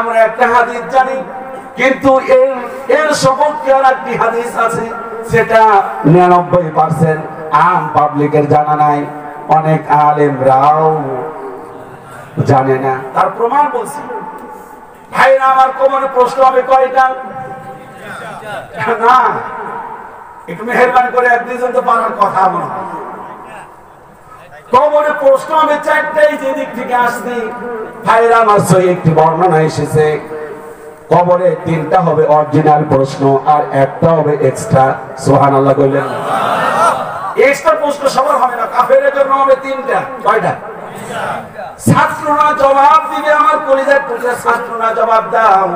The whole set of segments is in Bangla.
আমরা একটা হাদিস জানি, কিন্তু এর সপক্ষে আর একটি হাদিস আছে, সেটা 99% আম পাবলিকের জানা নাই, অনেক আলেমরাও জানে না। তার প্রমাণ বলছি ভাইরা আমার। কোমরে প্রশ্ন হবে কয়টা? না, একটু মেহেরবানি করে এক দুইজন তো পারার কথা মনে হয়। কোমরে প্রশ্ন হবে 4টাই, যেদিক থেকে আসছি ভাইরা আমার। সহি একটি বর্ণনা এসেছে, কবরে 3টা হবে অরিজিনাল প্রশ্ন আর একটা হবে এক্সট্রা। সুবহানাল্লাহ কইলেন? এক্সট্রা প্রশ্ন সবার হবে না, কাফেরের জন্য হবে 3টা। কয়টা? ছাত্ররা জবাব দিবে। আমার কলিজার টুকরা ছাত্ররা জবাব দাও।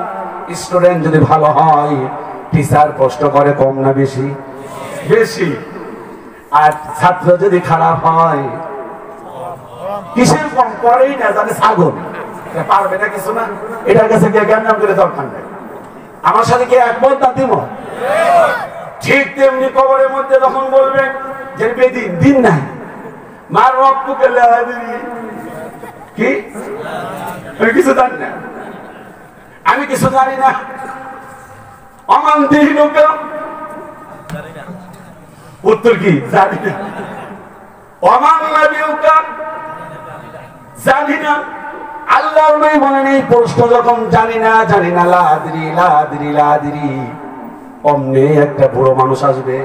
স্টুডেন্ট যদি ভালো হয়, টিচার প্রশ্ন করে কম না বেশি? বেশি। আর ছাত্র যদি খারাপ হয়, কিসের কম? করেই না, জানে ছাগল পারবে না কিছু না। এটার কাছে গিয়ে জ্ঞান নাম করে দরকার নেই। আমার সাথে কি একমত না দ্বিমত? ঠিক তেমনি কবরের মধ্যে তখন বলবেন যে বেদিন দিন নাই, মার রব্বুকে কি আমি কিছু জানি না, আমি কিছু জানি না। অমান দিনুকা, উত্তর কি? জানি না। অমান নবিউকা, জানি না। আল্লাহর নবী বলেন এই প্রশ্ন যখন জানি না জানি না লাদ্রি লাদ্রি লাদ্রি, অমনি একটা বুড়ো মানুষ আসবে।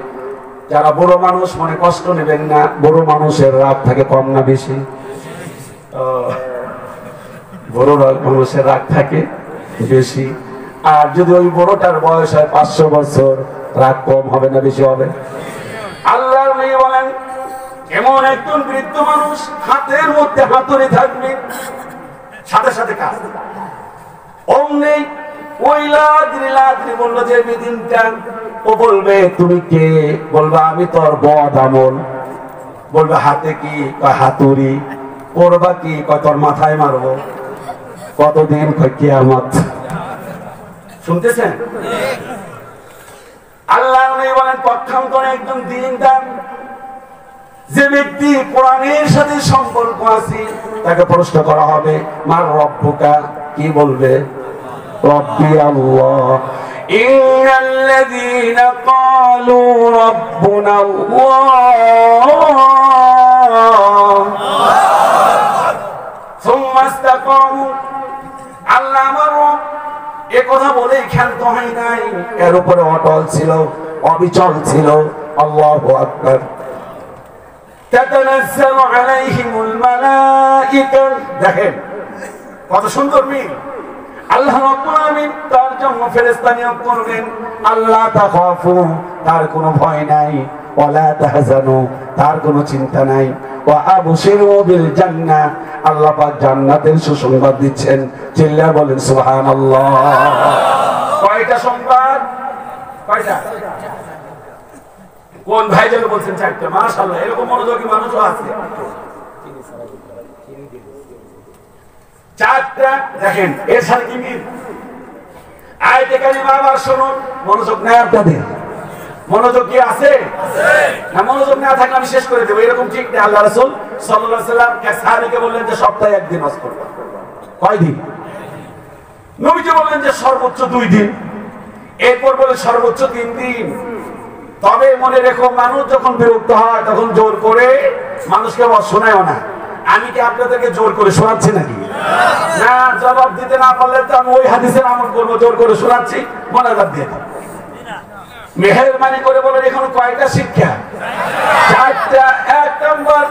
যারা বুড়ো মানুষ মনে কষ্ট নেবেন না, বুড়ো মানুষের রাগ থাকে কম না বেশি? বুড়ো মানুষের রাগ থাকে বেশি। আর যদি ওই বুড়োটার বয়স হয় 500 বছর, রাগ কম হবে না বেশি হবে? আল্লাহর নবী বলেন এমন একজন বৃদ্ধ মানুষ, হাতের মধ্যে হাতুড়ি থাকবে, সাথে সাথে কাজ। অমনি ওই লাদ্রি লাদ্রি বললো যে বেদিনটা, ও বলবে তুমি কে? বলবে আমি তোর বদ আমল। বলবে হাতে কি? হাতুড়ি। করবা কি? তোর মাথায় মারবো। কতদিন? কিয়ামত। শুনতেছেন? আল্লাহ নবী বলেন পক্ষান্তরে একজন দ্বীনদার, যে ব্যক্তি কোরআনের সাথে সম্পর্ক আছে, তাকে প্রশ্ন করা হবে মার রব্বুকা। কি বলবে? রব্বি আল্লাহ। ইন্নাল্লাযীনা ক্বালু রাব্বুনা আল্লাহ সুম্মা ইসতাকামু, আল্লাহ আমার রব, এ কথা বলে ক্ষান্ত হয় নাই, এর উপরে অটল ছিল, অবিচল ছিল। আল্লাহু আকবার। তাতানাজ্জালু আলাইহিমুল মালায়েকা, দেখেন কত সুন্দর মিল। আল্লাহ রাব্বুল আলামিন তার জন্য ফেরেশতা নিয়োগ করবেন। আল্লাহ তাখাফু, তার কোনো ভয় নাই। ওয়ালা তাহজানু, তার কোনো চিন্তা নাই। ওয়া আবশিরু বিল জান্নাহ, আল্লাহ পাক জান্নাতের সুসংবাদ দিচ্ছেন। চিল্লায়ে বলেন সুবহানাল্লাহ। কয়টা সংবাদ? কয়টা? কোন ভাই যেন বলছেন 4টা? মাশাআল্লাহ, এরকম মনোযোগী মানুষও আছে। 4টা। দেখেন এর সাথে কি মিল? আয়াতে কারিমা আবার শুনুন, মনোযোগ নেই আপনাদের। মনোযোগ কি আছে? না, মনোযোগ না থাকলে আমি শেষ করে দেবো। এরকম ঠিক নেই। আল্লাহ রাসূল সাল্লাল্লাহু আলাইহি ওয়াসাল্লাম সাহাবীকে বললেন যে সপ্তাহে 1 দিন হজ করবে। কয়দিন? নবীজি বললেন যে সর্বোচ্চ 2 দিন, এরপর বলে সর্বোচ্চ 3 দিন। তবে মনে রেখো, মানুষ যখন বিরক্ত হয় তখন জোর করে মানুষকে শোনায়ও না। আমি কি আপনাদেরকে জোর করে শোনাচ্ছি নাকি? না, জবাব দিতে না পারলে তো আমি ওই হাদিসের আমল করবো। জোর করে শোনাচ্ছি, মোনাজাত দিয়ে দাও। মেহেরবানি করে বলেন এখন কয়টা শিক্ষা? 4টা। 1 নম্বর,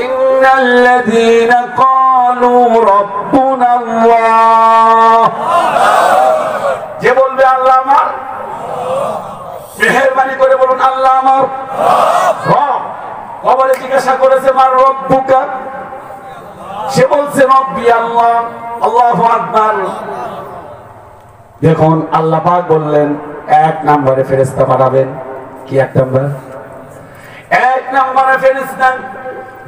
ইন্নাল্লাযীনা ক্বালু রাব্বুনা আল্লাহ, যে বলবে আল্লাহ আমার, মেহেরবানি করে বলুন আল্লাহ আমার রব। কবরে জিজ্ঞাসা করেছে মার রব্বুকা, সে বলছে রব্বি আল্লাহ। আল্লাহু আকবার। দেখুন আল্লাহ পাক বললেন 1 নম্বরে ফেরেশতা পাঠাবেন। কি 1 নম্বর? 1 নম্বরে ফেরেশতা।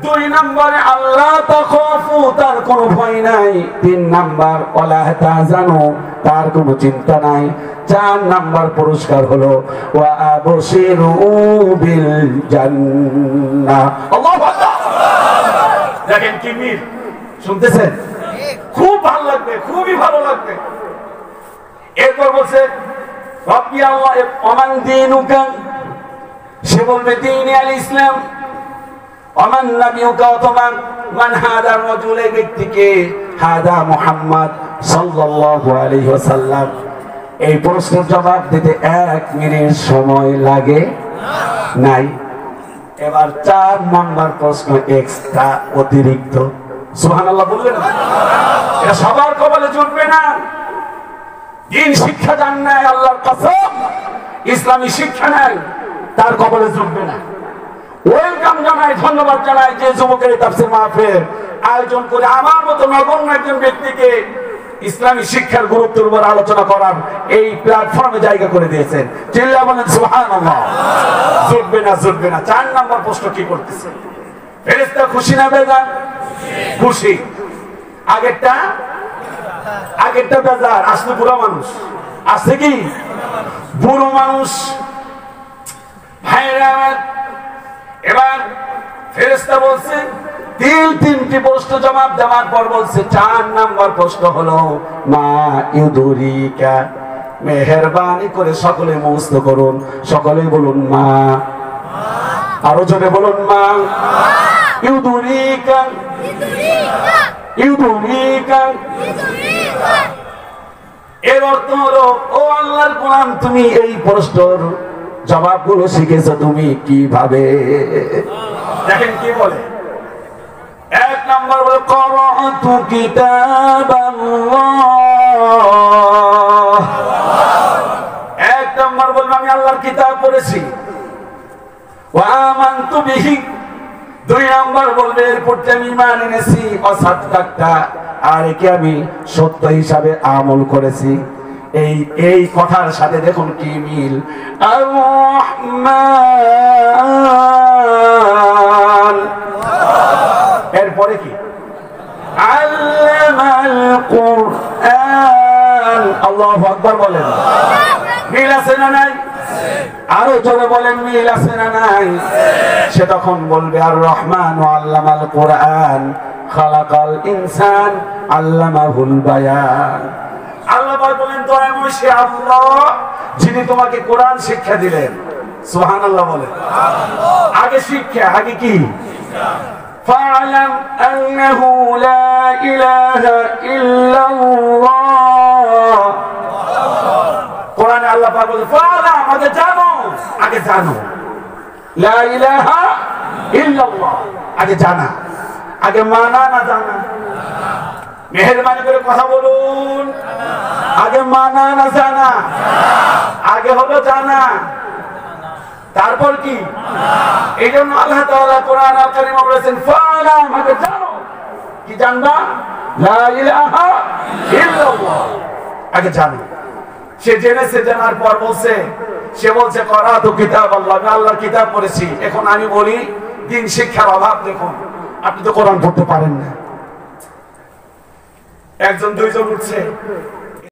2 নম্বরে আল্লাহ তাখাফু, তার কোনো ভয় নাই। 3 নম্বর ওয়ালা তাহজানু, তার কোনো চিন্তা নাই। 4 নম্বর পুরস্কার হলো ওয়া আবশিরু বিল জান্নাহ। আল্লাহু আকবার। দেখেন কি মিল, শুনতেছেন? খুব ভালো লাগবে, খুবই ভালো লাগবে। এরপর বলছে রব্বি আল্লাহ ওমান দীনুকা, সে বলবে দ্বীন আল ইসলাম। ওমান নবিয়ুকা, অথবা মান হাদা রাজুল, এই ব্যক্তিকে হাদা মুহাম্মদ সাল্লাল্লাহু আলাইহি ওয়াসাল্লাম। এই প্রশ্নের জবাব দিতে 1 মিনিট সময় লাগে নাই। এবার 4 নম্বর প্রশ্ন এক্সট্রা, অতিরিক্ত। সুবহানাল্লাহ বলবেন না? এটা সবার কপালে জুটবে না। দিন শিক্ষা জান নাই, আল্লাহর কসম ইসলামী শিক্ষা নাই, তার কপালে জুটবে না। ওয়েলকাম জানাই, ধন্যবাদ জানাই যে যুবকের তাফসীর মাহফিল আয়োজন করে আমার মতো নগণ্য একজন ব্যক্তিকে ইসলামী শিক্ষার গুরুত্বের উপর আলোচনা করার এই প্ল্যাটফর্মে জায়গা করে দিয়েছেন। চিল্লা বলেন সুবহানাল্লাহ। জুটবে না, জুটবে না। 4 নম্বর প্রশ্ন কি করতেছে? ফেরেশতা খুশি না বেজার? খুশি। আগেরটা বেজার। আসলে বুড়ো মানুষ আসছে কি? বুড়ো মানুষ। ভাইরা এবার ফেরেশতা বলছে 3টি প্রশ্ন জবাব দেওয়ার পর বলছে 4 নম্বর প্রশ্ন হলো মা ইউদুরিকা, মেহেরবানি করে সকলে মুখস্থ করুন, সকলে বলুন মা। আরো জোরে বলুন মা। ইউদুরিকা, ইউদুরিকা। এর অর্থ হলো ও আল্লাহর গোলাম, তুমি এই প্রশ্নের জবাবগুলো শিখেছো তুমি কিভাবে? দেখেন কি বলে। 1 নম্বর বলে ক্বরাতু কিতাবাল্লাহ। 1 নম্বর বলবে আমি আল্লাহর কিতাব পড়েছি। ওয়া আমানতু বিহি। 2 নম্বর বলবে এরপর আমি ঈমান এনেছি। অসাদদাক্তা, আর একে আমি সত্য হিসাবে আমল করেছি। এই কথার সাথে দেখুন কি মিল। আর রহমান, এরপরে কি? আল্লামাল কুরআন। আল্লাহু আকবার বলেন। মিল আছে না নাই? আরো জোরে বলেন মিল আছে না নাই? সে তখন বলবে আর রহমান আল্লামাল কুরআন খালাকাল ইনসান আল্লামাহুল বায়ান। আল্লাহ বলেন দয়াময় সে আল্লাহ যিনি তোমাকে কোরআন শিক্ষা দিলেন। সুবহানাল্লাহ বলেন। আগে শিক্ষা, আগে কি? ফা'লাম আন্নাহু লা ইলাহা ইল্লাল্লাহ। কোরআনে আল্লাহ পাক বলেন ফা'লাম, আগে জানো, আগে জানো। লা ইলাহা ইল্লাল্লাহ, আগে জানা। আগে মানা না জানা? মেহেরবানি করে কথা বলুন। আগে মানা না জানা? আগে হলো জানা, তারপর কি? এই জন্য আল্লাহ তাআলা কোরআন আল কারীমে বলেছেন ফা'লাম, আগে জানো। কি জানবা? লা ইলাহা ইল্লাল্লাহ, আগে জানো। সে জেনেছে, জানার পর বলছে, সে বলছে ক্বরাতু কিতাবাল্লাহ, আমি আল্লাহর কিতাব পড়েছি। এখন আমি বলি দিন শিক্ষার অভাব। দেখুন আপনি তো কোরআন পড়তে পারেন না। 1 জন 2 জন উঠছে,